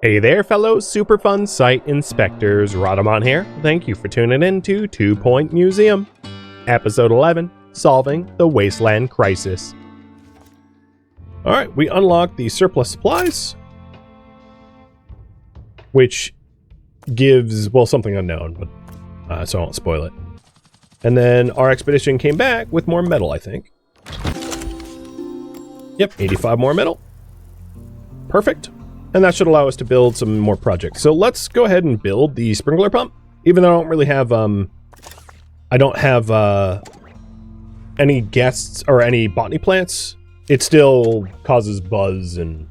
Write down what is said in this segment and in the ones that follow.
Hey there, fellow super fun site inspectors. Rhadamant here. Thank you for tuning in to 2 Point Museum, Episode 11, Solving the Wasteland Crisis. Alright, we unlocked the surplus supplies, which gives, well, something unknown, but so I won't spoil it. And then our expedition came back with more metal, I think. Yep, 85 more metal. Perfect. And that should allow us to build some more projects. So let's go ahead and build the sprinkler pump. Even though I don't really have, I don't have any guests or any botany plants, it still causes buzz and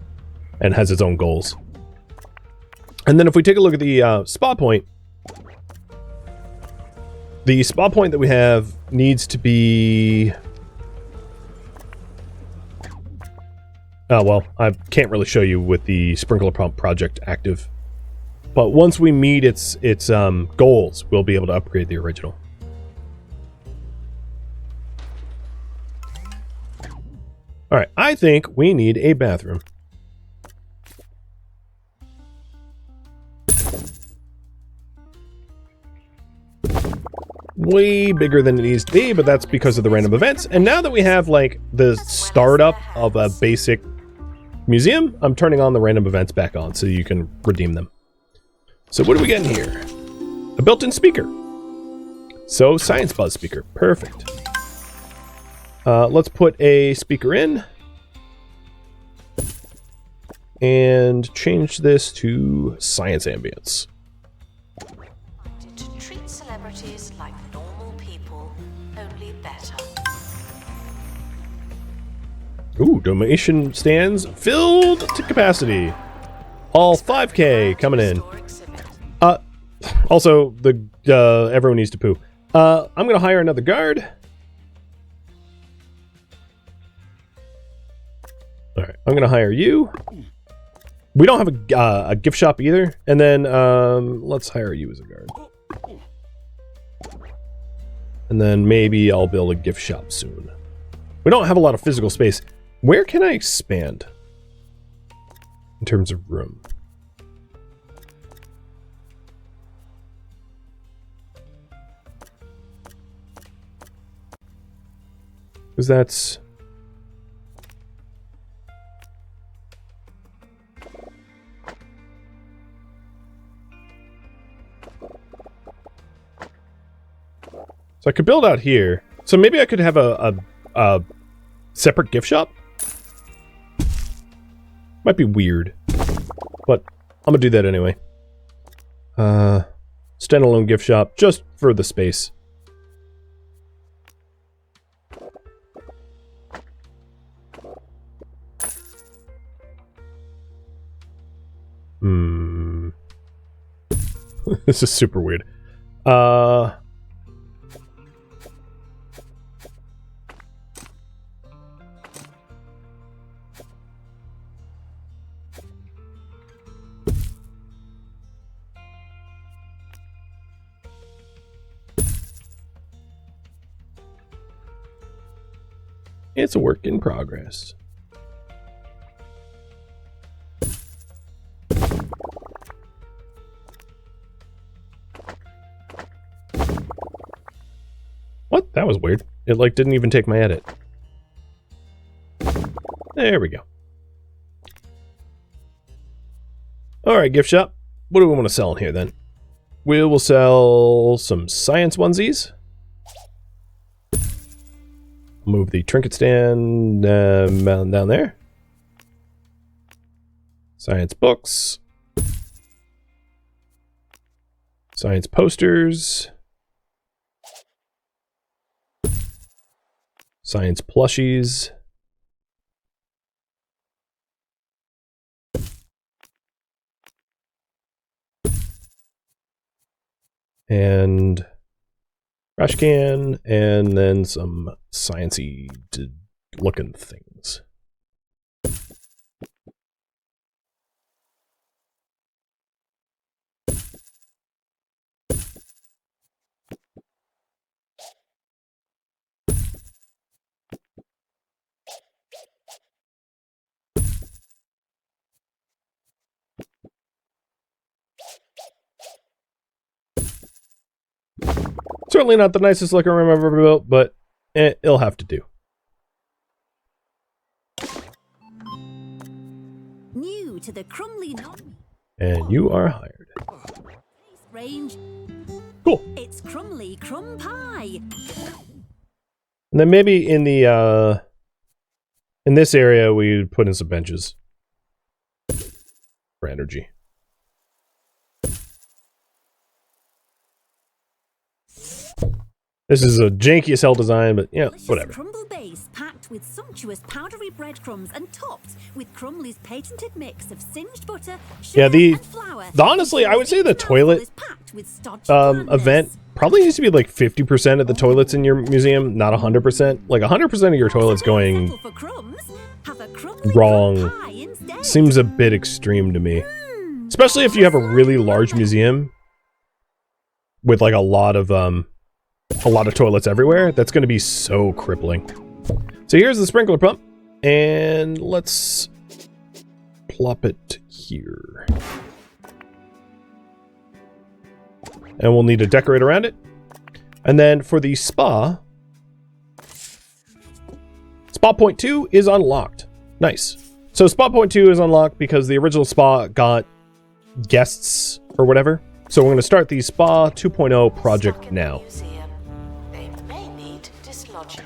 has its own goals. And then if we take a look at the spa point, the spa point that we have needs to be... well, I can't really show you with the sprinkler pump project active. But once we meet its goals, we'll be able to upgrade the original. Alright, I think we need a bathroom. Way bigger than it needs to be, but that's because of the random events. And now that we have, like, the startup of a basic museum, I'm turning on the random events back on so you can redeem them. So what do we get in here? A built-in speaker. So science buzz speaker. Perfect. Let's put a speaker in. And change this to science ambience. To treat celebrities like normal people, only better. Ooh, donation stands filled to capacity. All 5K coming in. Also, everyone needs to poo. I'm gonna hire another guard. All right, I'm gonna hire you. We don't have a gift shop either, and then let's hire you as a guard. And then maybe I'll build a gift shop soon. We don't have a lot of physical space. Where can I expand in terms of room? Because that's... So I could build out here. So maybe I could have a separate gift shop? Might be weird, but I'm gonna do that anyway. Standalone gift shop, just for the space. This is super weird. It's a work in progress. What? That was weird. It, like, didn't even take my edit. There we go. Alright, gift shop. What do we want to sell in here, then? We will sell some science onesies. Move the trinket stand down there. Science books. Science posters. Science plushies. And trash can, and then some sciencey looking things. Certainly not the nicest looking room I've ever built, but it'll have to do. New to the Crumley And you are hired. range. Cool. It's Crumley Crumb Pie. And then maybe in the in this area we put in some benches for energy. This is a janky as hell design, but yeah, Delicious whatever. crumble base packed with sumptuous powdery breadcrumbs and topped with Crumley's patented mix of singed butter, sugar, and flour. Honestly, I would say the toilet event probably needs to be like 50% of the toilets in your museum, not 100%. Like 100% of your toilets going wrong seems a bit extreme to me. Especially if you have a really large museum with like a lot of toilets everywhere. That's going to be so crippling. So here's the sprinkler pump, and let's plop it here. And we'll need to decorate around it. And then for the spa, spa point 2 is unlocked. Nice. So spa point 2 is unlocked because the original spa got guests or whatever. So we're going to start the spa 2.0 project now. They may need dislodging.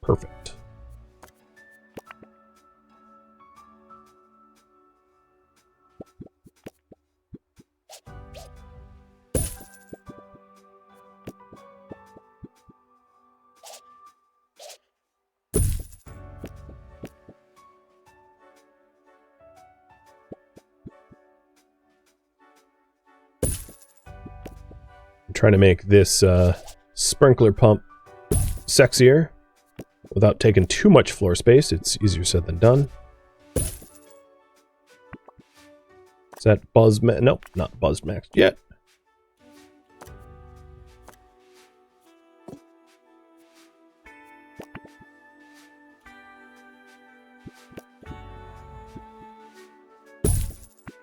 Perfect. I'm trying to make this sprinkler pump sexier without taking too much floor space. It's easier said than done. Is that buzz max? Nope, not buzz max yet.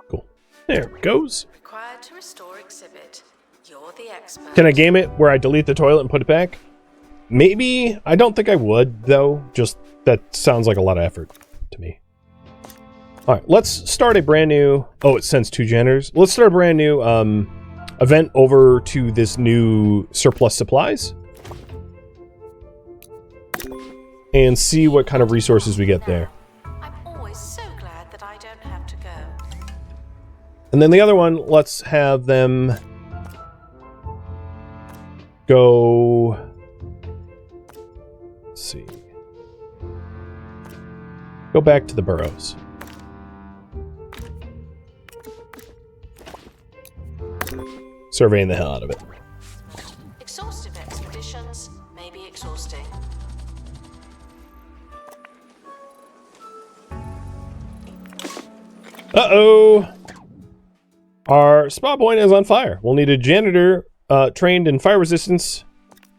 Cool. There it goes. Required to restore exhibit. You're the expert. Can I game it where I delete the toilet and put it back? Maybe. I don't think I would, though. Just, that sounds like a lot of effort to me. Alright, let's start a brand new... Oh, it sends 2 janitors. Let's start a brand new event over to this new surplus supplies. And see what kind of resources we get there. I'm always so glad that I don't have to go. And then the other one, let's have them go... Let's see. Go back to the burrows. Surveying the hell out of it. Exhaustive expeditions may be exhausting. Uh-oh! Our spa point is on fire. We'll need a janitor trained in fire resistance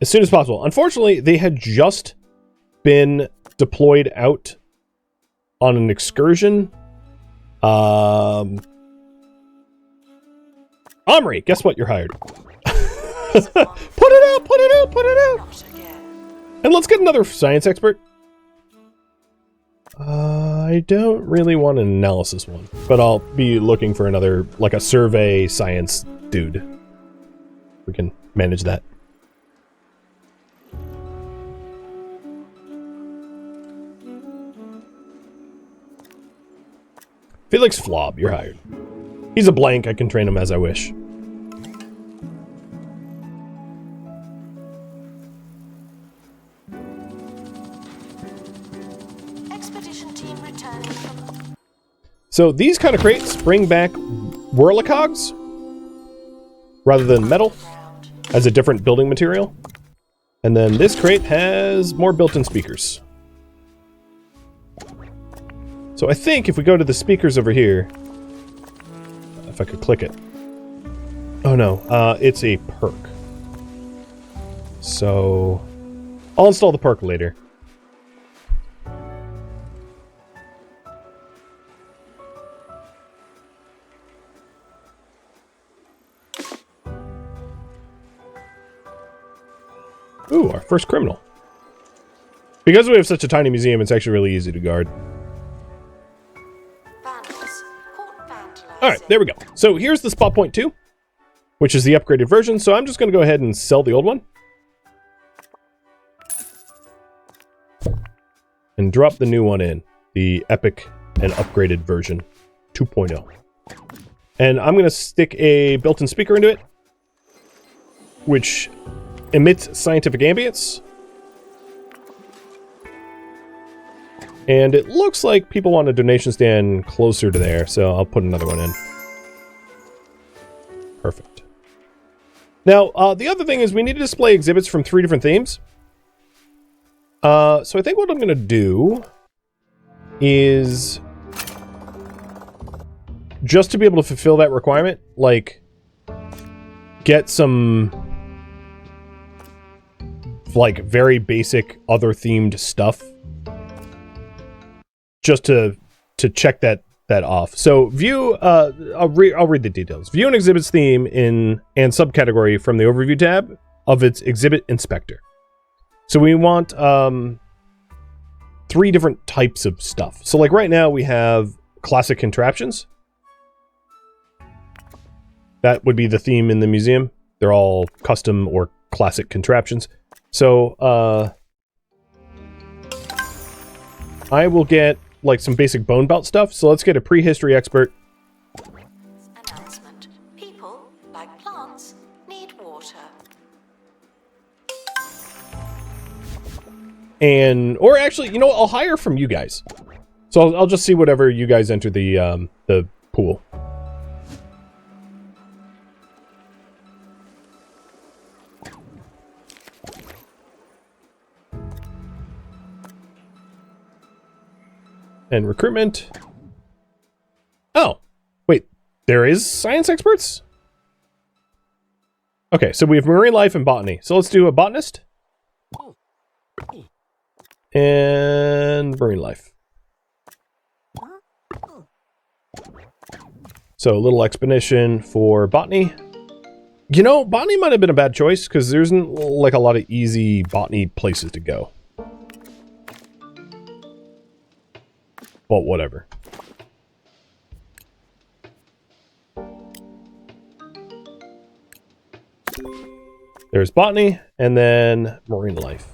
as soon as possible. Unfortunately, they had just been deployed out on an excursion. Omri, guess what? You're hired. Put it out! Put it out! Put it out! Not again. And let's get another science expert. I don't really want an analysis one, but I'll be looking for another, like a survey science dude. We can manage that. Felix Flob, you're hired. He's a blank, I can train him as I wish. Expedition team returning from... So these kind of crates bring back whirlicogs rather than metal ground. as a different building material. And then this crate has more built-in speakers. So I think if we go to the speakers over here, if I could click it. Oh no, it's a perk. So I'll install the perk later. Ooh, our first criminal. Because we have such a tiny museum, it's actually really easy to guard. Vandals. Caught vandalizing. Alright, there we go. So here's the spot point 2, which is the upgraded version. So I'm just going to go ahead and sell the old one. And drop the new one in. The epic and upgraded version 2.0. And I'm going to stick a built-in speaker into it, which emits scientific ambience. And it looks like people want a donation stand closer to there, so I'll put another one in. Perfect. Now, the other thing is we need to display exhibits from 3 different themes. So I think what I'm going to do is, just to be able to fulfill that requirement, like, get some, like, very basic other themed stuff. Just to check that off. So view, I'll read the details. View an exhibit's theme and subcategory from the overview tab of its exhibit inspector. So we want 3 different types of stuff. So like right now we have classic contraptions. That would be the theme in the museum. They're all custom or classic contraptions. So I will get like some basic bone belt stuff. So let's get a prehistory expert. Announcement. People, like plants, need water. Or actually, you know what? I'll hire from you guys. So I'll just see whatever you guys enter the pool. And recruitment. Oh, wait, there is science experts? Okay, so we have marine life and botany. So let's do a botanist. And marine life. So a little expedition for botany. You know, botany might have been a bad choice because there isn't like a lot of easy botany places to go. But whatever. There's botany and then marine life.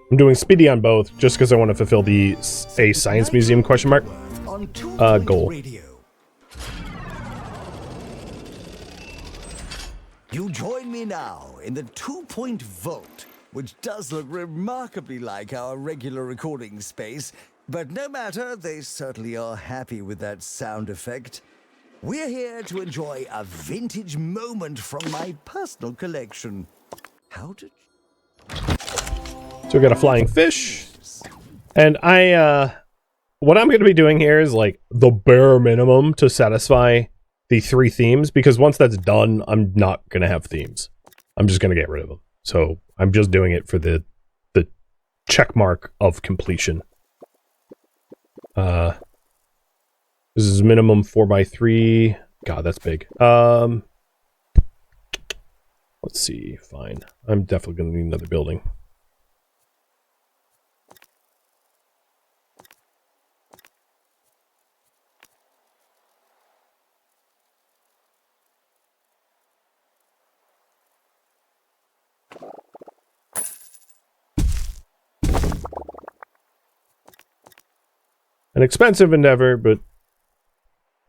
I'm doing speedy on both just because I want to fulfill the a science museum question mark goal. You join me now in the 2-point vote, which does look remarkably like our regular recording space, but no matter, they certainly are happy with that sound effect. We're here to enjoy a vintage moment from my personal collection. How did... So we got a flying fish, and what I'm going to be doing here is like the bare minimum to satisfy the 3 themes, because once that's done, I'm not going to have themes. I'm just going to get rid of them. So I'm just doing it for the check mark of completion. This is minimum 4x3. God, that's big. Let's see. Fine. I'm definitely going to need another building. An expensive endeavor, but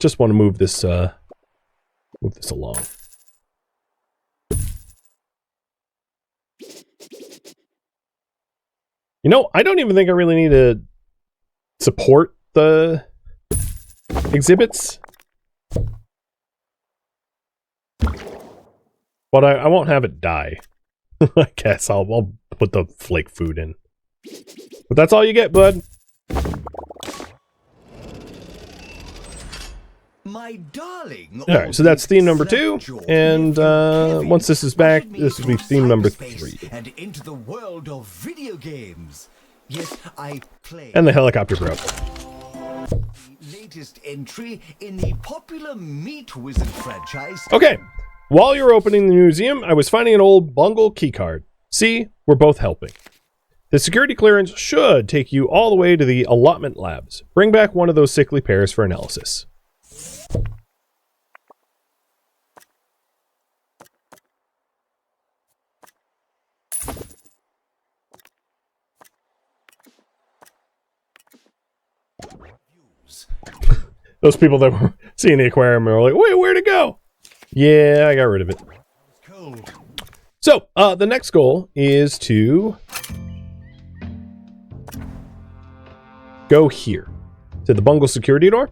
just want to move this along. You know, I don't even think I really need to support the exhibits. But I won't have it die. I guess I'll put the flake food in. But that's all you get, bud. My darling. Alright, so that's theme number 2, and once this is back, this will be theme number 3. And into the world of video games. Yes, I play. And the helicopter broke. latest entry in the popular Meat Wizard franchise. Okay. While you're opening the museum, I was finding an old bungle keycard. See, we're both helping. The security clearance should take you all the way to the allotment labs. Bring back one of those sickly pears for analysis. Those people that were seeing the aquarium are like, wait, where'd it go? Yeah, I got rid of it. So, the next goal is to go here to the bungle security door.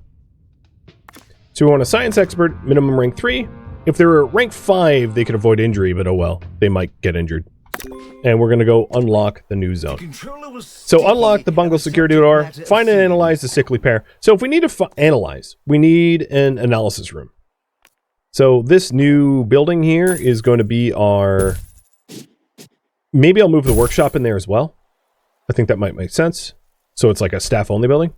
So we want a science expert, minimum rank 3. If they were rank 5, they could avoid injury, but oh well, they might get injured. And we're going to go unlock the new zone. So unlock the bungle security door, find and analyze the sickly pear. So if we need to analyze, we need an analysis room. So this new building here is going to be our... Maybe I'll move the workshop in there as well. I think that might make sense. So it's like a staff-only building.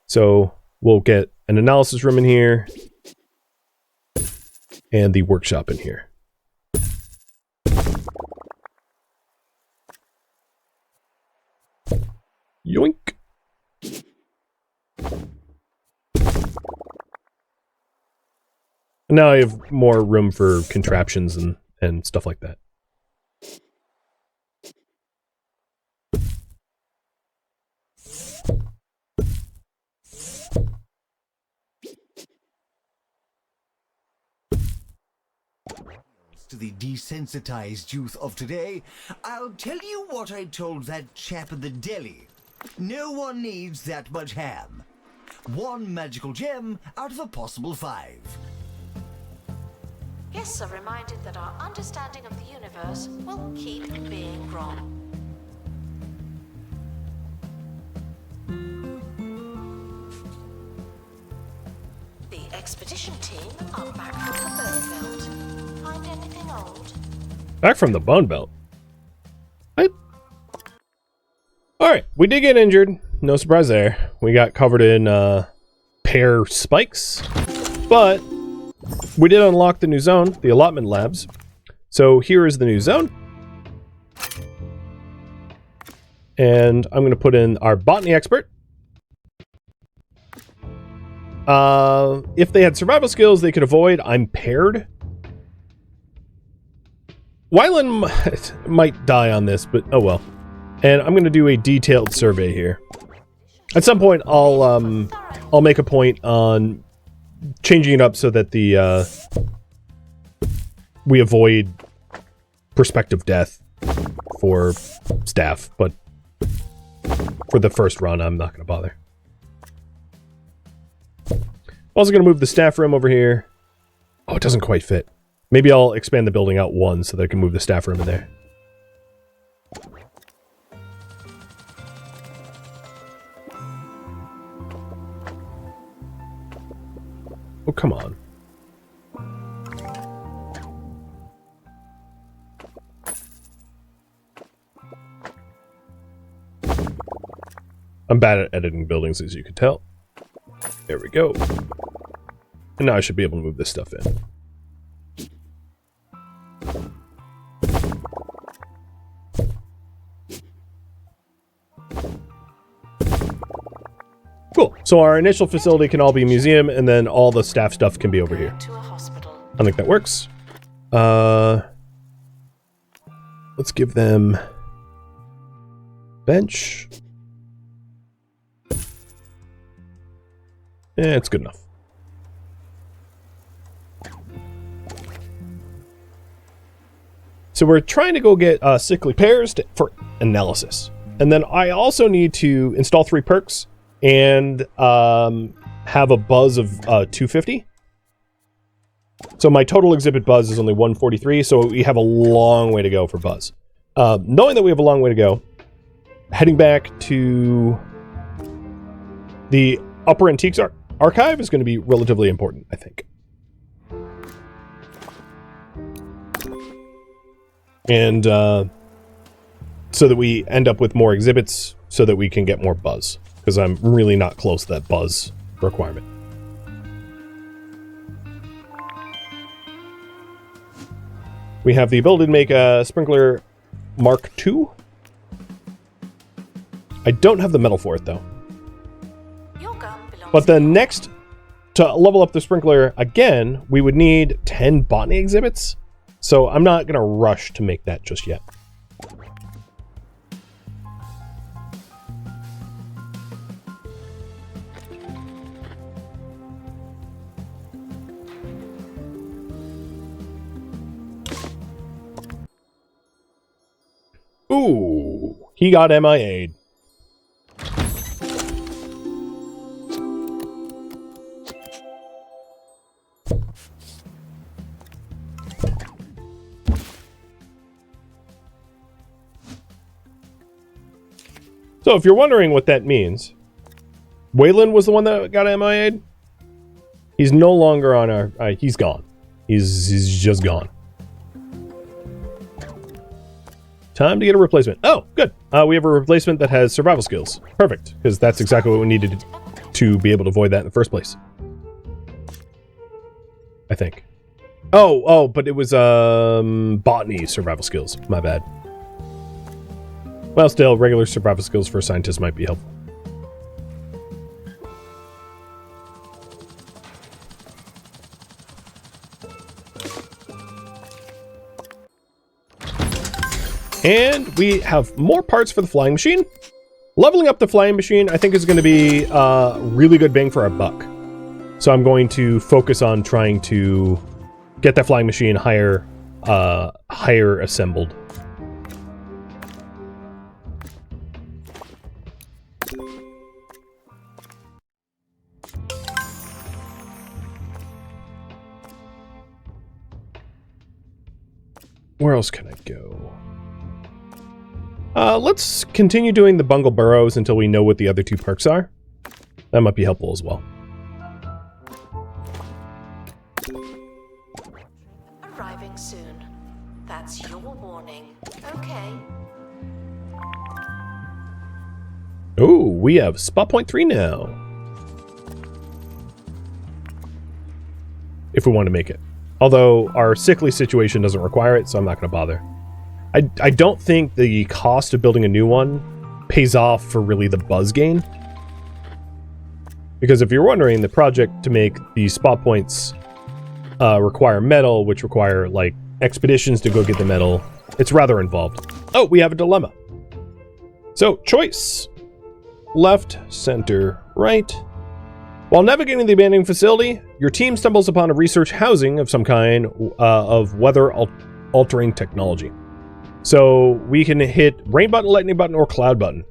So we'll get an analysis room in here. And the workshop in here. Yoink. Now I have more room for contraptions and stuff like that. To the desensitized youth of today, I'll tell you what I told that chap at the deli. No one needs that much ham. One magical gem out of a possible 5. Guests are reminded that our understanding of the universe will keep being wrong. The expedition team are back from the Bone Belt. Find anything old? Back from the Bone Belt? What? Alright, we did get injured. No surprise there. We got covered in pear spikes. But we did unlock the new zone, the allotment labs. So here is the new zone. And I'm going to put in our botany expert. If they had survival skills they could avoid, I'm paired. Wyland might die on this, but oh well. And I'm going to do a detailed survey here. At some point, I'll make a point on changing it up so that the we avoid prospective death for staff, but for the first run, I'm not going to bother. Also going to move the staff room over here. Oh, it doesn't quite fit. Maybe I'll expand the building out one so that I can move the staff room in there. Oh, come on. I'm bad at editing buildings, as you can tell. There we go. And now I should be able to move this stuff in. Cool. So our initial facility can all be a museum, and then all the staff stuff can be over here. To a hospital. I think that works. Let's give them bench. Yeah, it's good enough. So we're trying to go get sickly pears for analysis. And then I also need to install 3 perks and have a buzz of 250. So my total exhibit buzz is only 143, so we have a long way to go for buzz. Knowing that we have a long way to go, heading back to the Upper Antiques Archive is going to be relatively important, I think. And so that we end up with more exhibits so that we can get more buzz. Because I'm really not close to that buzz requirement. We have the ability to make a sprinkler Mark II. I don't have the metal for it, though. Your gun belongs But the next, to level up the sprinkler again, we would need 10 botany exhibits. So I'm not going to rush to make that just yet. Ooh, he got MIA'd. So if you're wondering what that means, Wasteland was the one that got MIA'd. He's no longer on our... he's gone. He's just gone. Time to get a replacement. Oh, good. We have a replacement that has survival skills. Perfect, because that's exactly what we needed to be able to avoid that in the first place. I think. Oh, but it was botany survival skills. My bad. Well, still, regular survival skills for scientists might be helpful. And we have more parts for the flying machine. Leveling up the flying machine, I think, is going to be really good bang for our buck. So I'm going to focus on trying to get that flying machine higher assembled. Where else can I go? Let's continue doing the Bungle Burrows until we know what the other two perks are. That might be helpful as well. arriving soon. That's your warning. Okay. Oh, we have spot point 3 now. If we want to make it. Although our sickly situation doesn't require it, so I'm not going to bother. I don't think the cost of building a new one pays off for really the buzz gain. Because if you're wondering, the project to make these spot points require metal, which require, like, expeditions to go get the metal. It's rather involved. Oh, we have a dilemma. So, choice. Left, center, right. While navigating the abandoned facility, your team stumbles upon a research housing of some kind of weather-altering technology. So we can hit rain button, lightning button, or cloud button.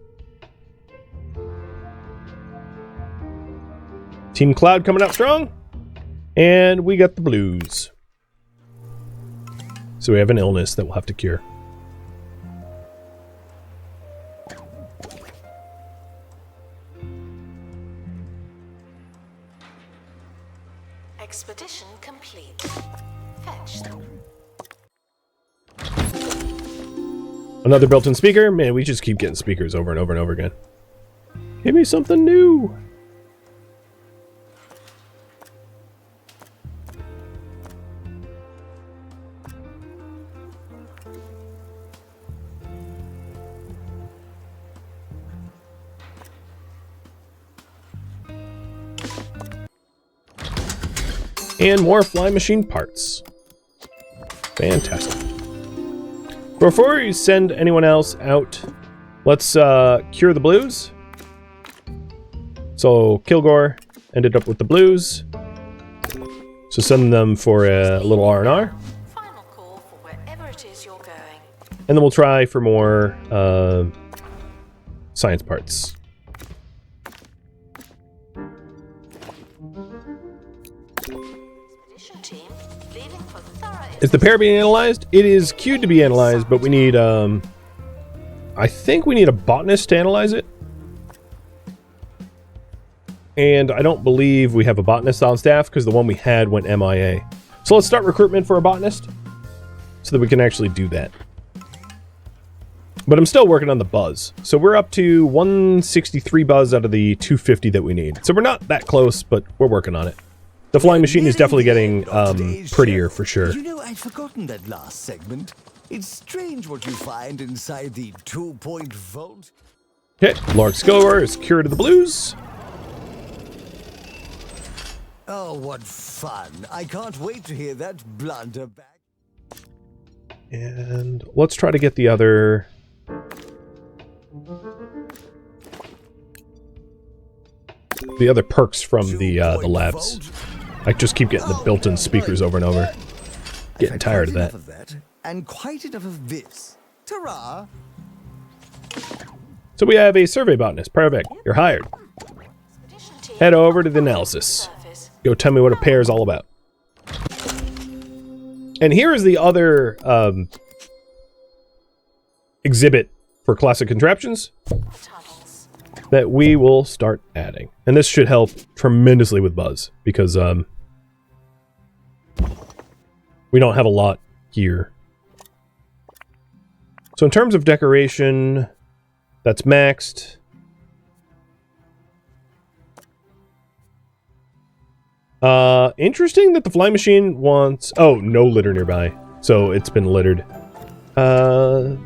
Team Cloud coming out strong. And we got the blues. So we have an illness that we'll have to cure. Expedition complete. Fetch. Another built-in speaker. Man, we just keep getting speakers over and over and over again. Give me something new. And more flying machine parts. Fantastic. Before you send anyone else out, let's cure the blues. So Kilgore ended up with the blues. So send them for a little R&R. Final call for wherever it is you're going. And then we'll try for more science parts. Expedition team leaving for thorough. Is the pear being analyzed? It is queued to be analyzed, but we need, I think we need a botanist to analyze it. And I don't believe we have a botanist on staff because the one we had went MIA. So let's start recruitment for a botanist so that we can actually do that. But I'm still working on the buzz. So we're up to 163 buzz out of the 250 that we need. So we're not that close, but we're working on it. The flying machine is definitely getting prettier for sure. You know, I'd forgotten that last segment. It's strange what you find inside the 2-point vault. Okay, Lark Scorer is cured of the blues. Oh, what fun. I can't wait to hear that blunder back. And let's try to get the other... perks from the labs. I just keep getting the built-in speakers over and over. Getting tired of that. And quite enough of this. Ta-ra! So we have a survey botanist. Perfect. You're hired. Head over to the analysis. Go tell me what a pear is all about. And here is the other exhibit for classic contraptions that we will start adding. And this should help tremendously with buzz, because we don't have a lot here. So in terms of decoration, that's maxed. Interesting that the flying machine wants... Oh, no litter nearby. So it's been littered.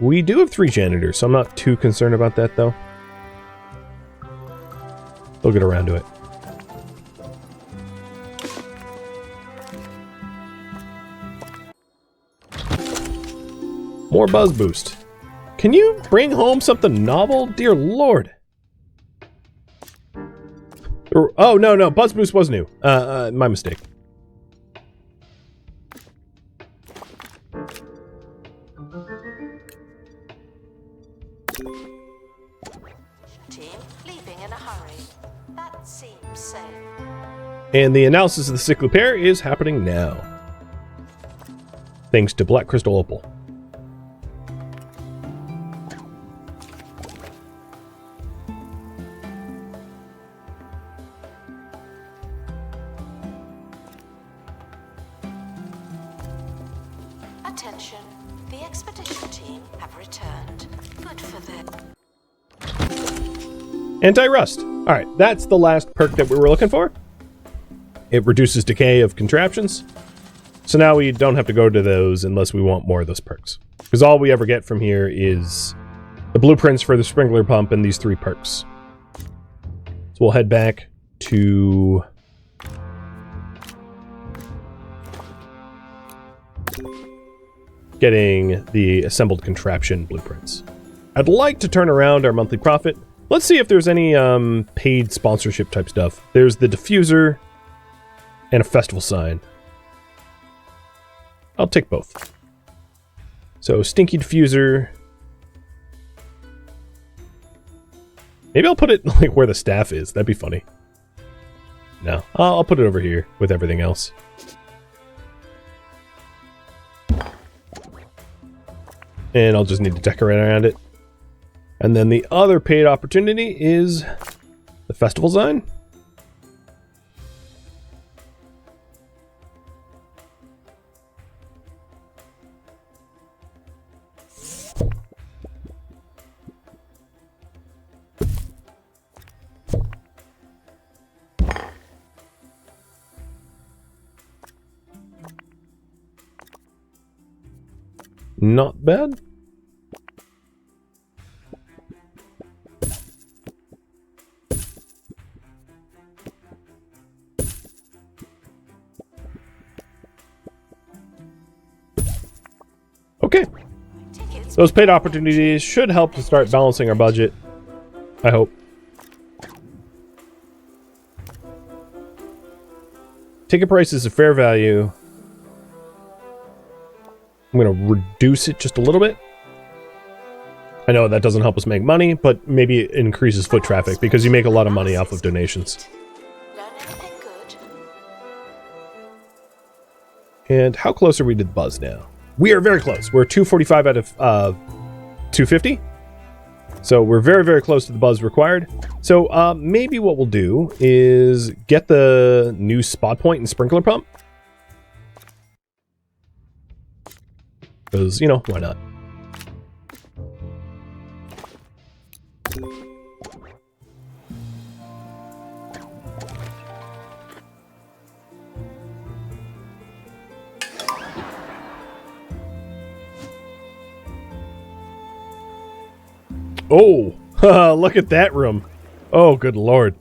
We do have 3 janitors, so I'm not too concerned about that, though. We'll get around to it. More buzz boost. Can you bring home something novel? Dear Lord. Oh, no. Buzz boost was new. My mistake. Team leaving in a hurry. That seems safe. And the analysis of the sickly pear is happening now. Thanks to Black Crystal Opal. Attention, the expedition team have returned. Good for them. Anti-rust. Alright, that's the last perk that we were looking for. It reduces decay of contraptions. So now we don't have to go to those unless we want more of those perks. Because all we ever get from here is the blueprints for the sprinkler pump and these 3 perks. So we'll head back to... getting the assembled contraption blueprints. I'd like to turn around our monthly profit. Let's see if there's any paid sponsorship type stuff. There's the diffuser and a festival sign. I'll take both. So stinky diffuser. Maybe I'll put it like where the staff is. That'd be funny. No, I'll put it over here with everything else. And I'll just need to decorate around it. And then the other paid opportunity is the festival sign. Not bad. Okay. Those paid opportunities should help to start balancing our budget. I hope. Ticket price is a fair value. I'm going to reduce it just a little bit. I know that doesn't help us make money, but maybe it increases foot traffic because you make a lot of money off of donations. Learn anything good? And how close are we to the buzz now? We are very close. We're 245 out of 250. So we're very, very close to the buzz required. So maybe what we'll do is get the new spot point and sprinkler pump. Because, you know, why not? Oh, look at that room. Oh, good lord.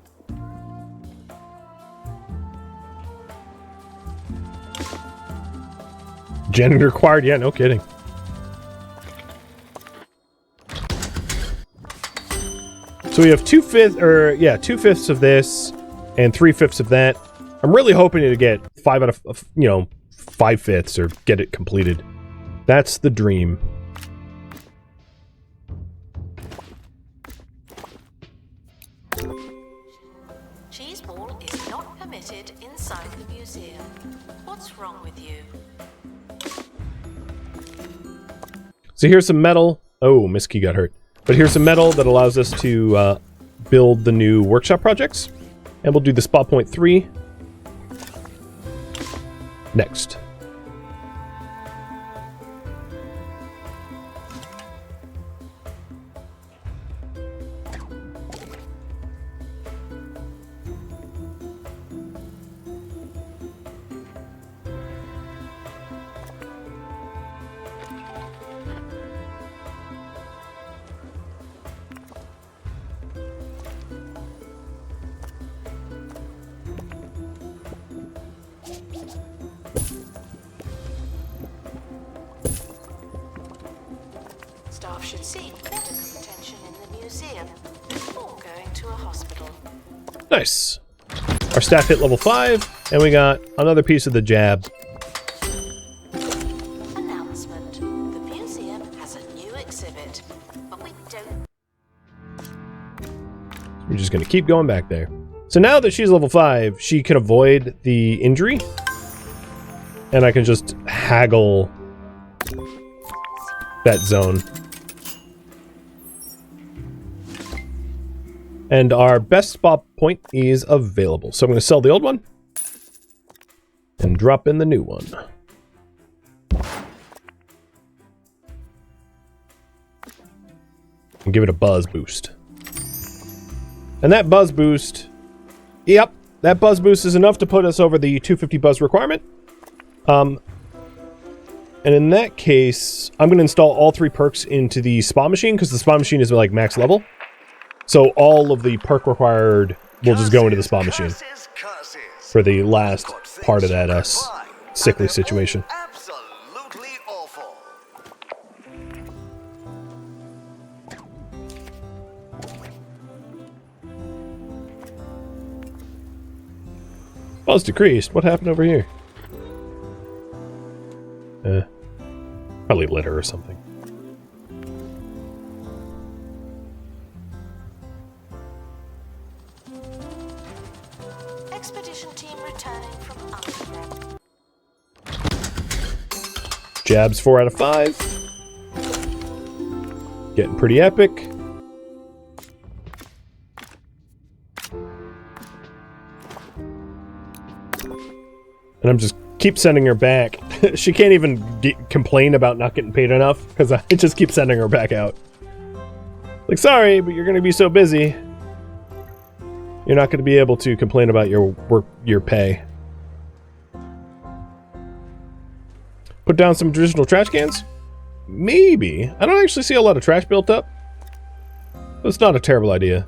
Janitor required? Yeah, no kidding. So we have 2/5 of this and 3/5 of that. I'm really hoping to get 5 out of 5/5 or get it completed. That's the dream. Cheese ball is not permitted inside the museum. What's wrong with you? So here's some metal. Oh, Miss Key got hurt. But here's some metal that allows us to build the new workshop projects. And we'll do the spot point 3 next. Staff should seek medical attention in the museum before going to a hospital. Nice. Our staff hit level 5, and we got another piece of the jab. Announcement. The museum has a new exhibit, but we don't... We're just going to keep going back there. So now that she's level 5, she can avoid the injury. And I can just haggle that zone. And our best spot point is available. So I'm going to sell the old one and drop in the new one. And give it a buzz boost. And that buzz boost, yep, that buzz boost is enough to put us over the 250 buzz requirement. And in that case, I'm going to install all 3 perks into the spa machine because the spa machine is like max level. So all of the perk required will just go into the spa machine for the last part of that sickly situation. Absolutely awful. Buzz decreased. What happened over here? Probably litter or something. Expedition team returning from underground. Jabs 4 out of 5. Getting pretty epic. And I'm just keep sending her back. She can't even complain about not getting paid enough because I just keep sending her back out. Like, sorry, but you're going to be so busy. You're not going to be able to complain about your work, your pay. Put down some traditional trash cans? Maybe. I don't actually see a lot of trash built up. But it's not a terrible idea.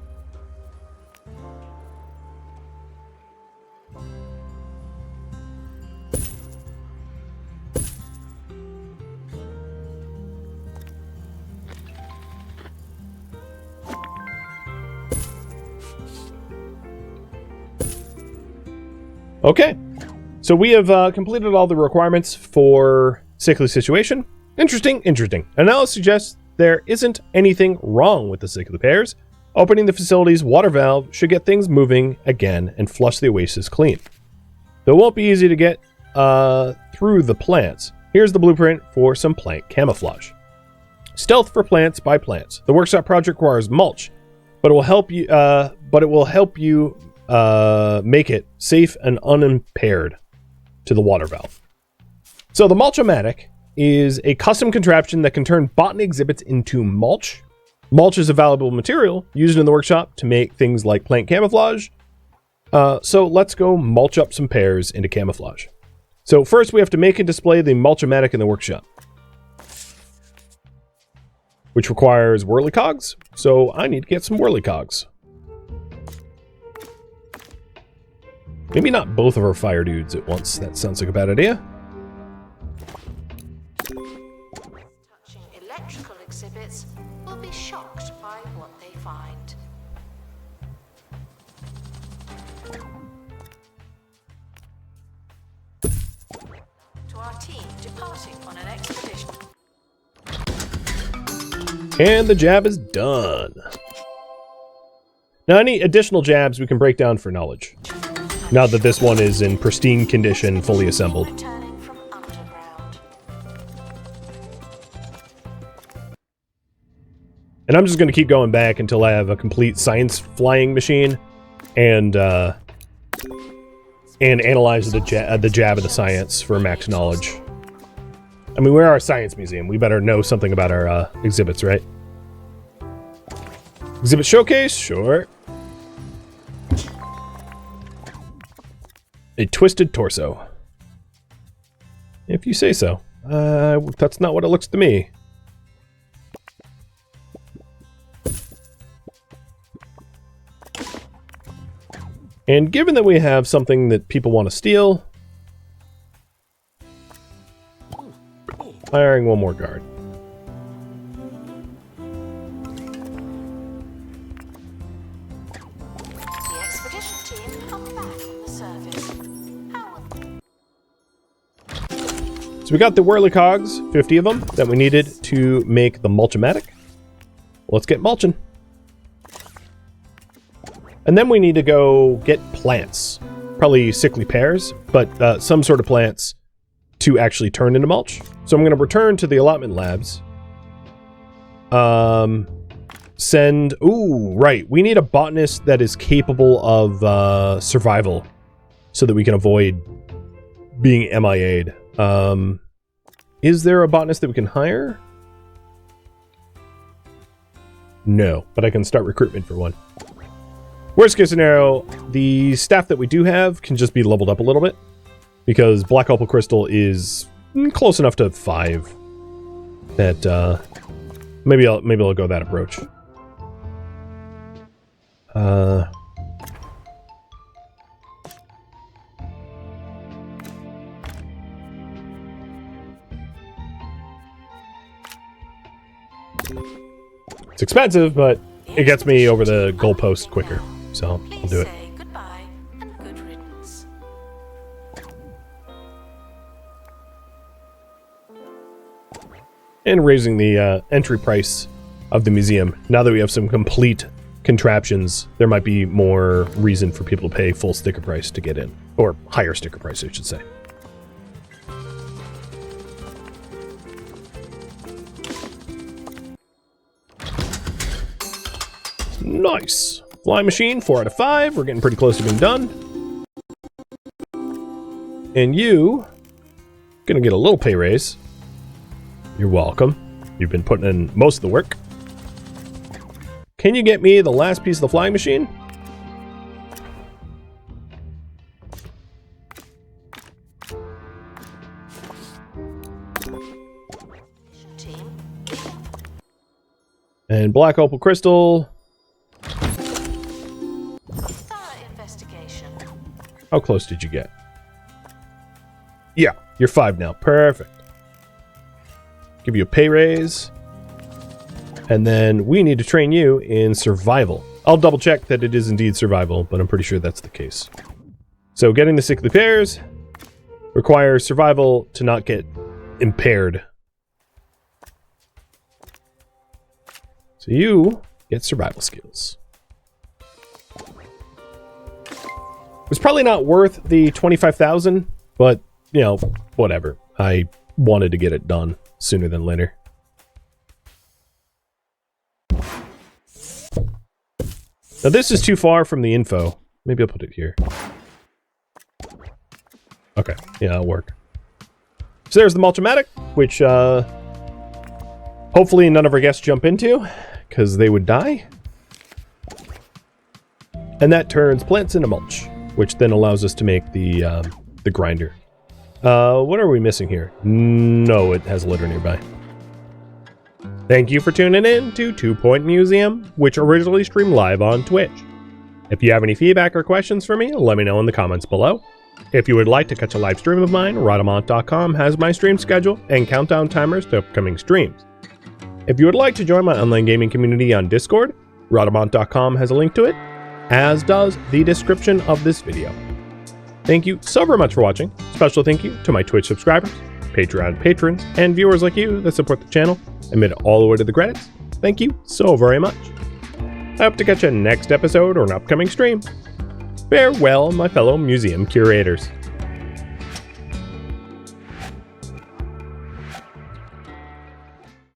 Okay, so we have completed all the requirements for sickly situation. Interesting. Analysis suggests there isn't anything wrong with the sickly pears. Opening the facility's water valve should get things moving again and flush the oasis clean. Though it won't be easy to get through the plants. Here's the blueprint for some plant camouflage. Stealth for plants by plants. The workshop project requires mulch, but it will help you. Make it safe and unimpaired to the water valve. So the mulc-o-matic is a custom contraption that can turn botany exhibits into mulch. Mulch is a valuable material used in the workshop to make things like plant camouflage. So let's go mulch up some pears into camouflage. So first we have to make and display the mulc-o-matic in the workshop, which requires whirly-cogs. So I need to get some whirly-cogs. Maybe not both of our fire dudes at once. That sounds like a bad idea. Touching electrical exhibits will be shocked by what they find. To our team departing on an expedition. And the jab is done. Now any additional jabs we can break down for knowledge, now that this one is in pristine condition, fully assembled. Returning from underground. And I'm just going to keep going back until I have a complete science flying machine and analyze the jab of the science for max knowledge. I mean, we are a science museum. We better know something about our exhibits, right? Exhibit showcase? Sure. A twisted torso. If you say so. That's not what it looks to me. And given that we have something that people want to steal, hiring one more guard. The expedition team come back on the surface. How will So we got the whirly-cogs, 50 of them, that we needed to make the mulc-o-matic. Let's get mulching. And then we need to go get plants. Probably sickly pears, but some sort of plants to actually turn into mulch. So I'm going to return to the allotment labs. Send... Ooh, right. We need a botanist that is capable of survival so that we can avoid being MIA'd. Is there a botanist that we can hire? No, but I can start recruitment for one. Worst case scenario, the staff that we do have can just be leveled up a little bit, because Black Opal Crystal is close enough to 5 that maybe I'll go that approach. It's expensive, but it gets me over the goalpost quicker, so I'll do it. say goodbye and good riddance. And raising the entry price of the museum. Now that we have some complete contraptions, there might be more reason for people to pay full sticker price to get in. Or higher sticker price, I should say. Nice. Flying machine, 4 out of 5. We're getting pretty close to being done. And you... gonna get a little pay raise. You're welcome. You've been putting in most of the work. Can you get me the last piece of the flying machine? Team, And Black Opal Crystal. thorough investigation. How close did you get? Yeah, you're 5 now. Perfect. Give you a pay raise. And then we need to train you in survival. I'll double check that it is indeed survival, but I'm pretty sure that's the case. So getting the sickly pears requires survival to not get impaired. So you get survival skills. It's probably not worth the 25,000, but, you know, whatever. I wanted to get it done sooner than later. Now this is too far from the info. Maybe I'll put it here. Okay, yeah, that'll work. So there's the mulc-o-matic, which hopefully none of our guests jump into, because they would die. And that turns plants into mulch, which then allows us to make the grinder. What are we missing here? No, it has litter nearby. Thank you for tuning in to 2 Point Museum, which originally streamed live on Twitch. If you have any feedback or questions for me, let me know in the comments below. If you would like to catch a live stream of mine, Rhadamant.com has my stream schedule and countdown timers to upcoming streams. If you would like to join my online gaming community on Discord, Rhadamant.com has a link to it, as does the description of this video. Thank you so very much for watching. Special thank you to my Twitch subscribers, Patreon patrons, and viewers like you that support the channel and made it all the way to the credits. Thank you so very much. I hope to catch you next episode or an upcoming stream. Farewell, my fellow museum curators.